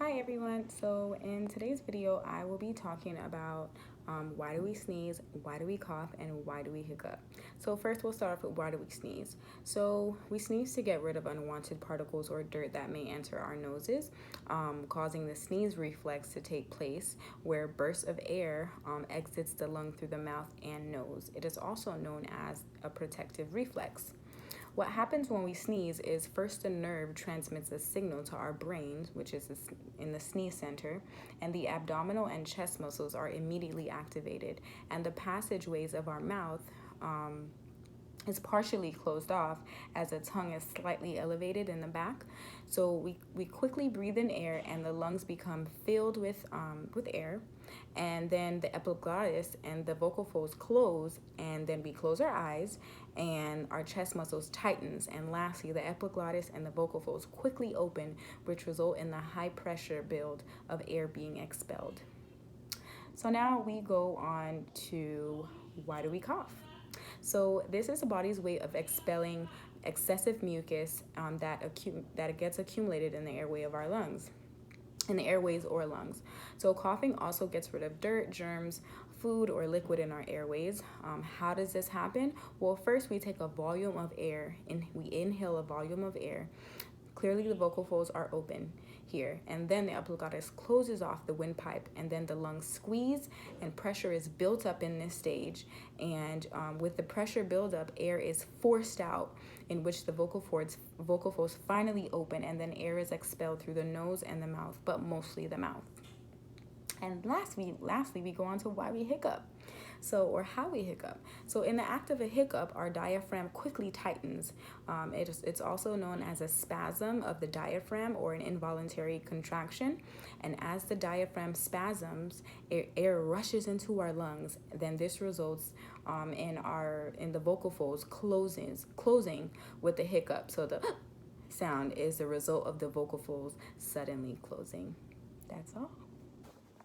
Hi everyone. So in today's video, I will be talking about why do we sneeze, why do we cough, and why do we hiccup. So first we'll start off with why do we sneeze. So we sneeze to get rid of unwanted particles or dirt that may enter our noses, causing the sneeze reflex to take place where bursts of air exits the lung through the mouth and nose. It is also known as a protective reflex. What happens when we sneeze is first the nerve transmits a signal to our brains, which is in the sneeze center, and the abdominal and chest muscles are immediately activated, and the passageways of our mouth is partially closed off as the tongue is slightly elevated in the back. So we quickly breathe in air and the lungs become filled with air, and then the epiglottis and the vocal folds close, and then we close our eyes and our chest muscles tightens, and lastly the epiglottis and the vocal folds quickly open, which result in the high pressure build of air being expelled. So now we go on to why do we cough? So this is the body's way of expelling excessive mucus that gets accumulated in the airway of our lungs, in the airways or lungs. So coughing also gets rid of dirt, germs, food, or liquid in our airways. How does this happen? Well, first we take a volume of air, and we inhale a volume of air. Clearly the vocal folds are open here, and then the epiglottis closes off the windpipe, and then the lungs squeeze and pressure is built up in this stage, and with the pressure buildup, air is forced out, in which the vocal folds finally open, and then air is expelled through the nose and the mouth, but mostly the mouth. And lastly, we go on to why we hiccup. Or how we hiccup. So in the act of a hiccup, our diaphragm quickly tightens. It's also known as a spasm of the diaphragm or an involuntary contraction. And as the diaphragm spasms, air rushes into our lungs. Then this results in the vocal folds closing with the hiccup. So the sound is the result of the vocal folds suddenly closing. That's all.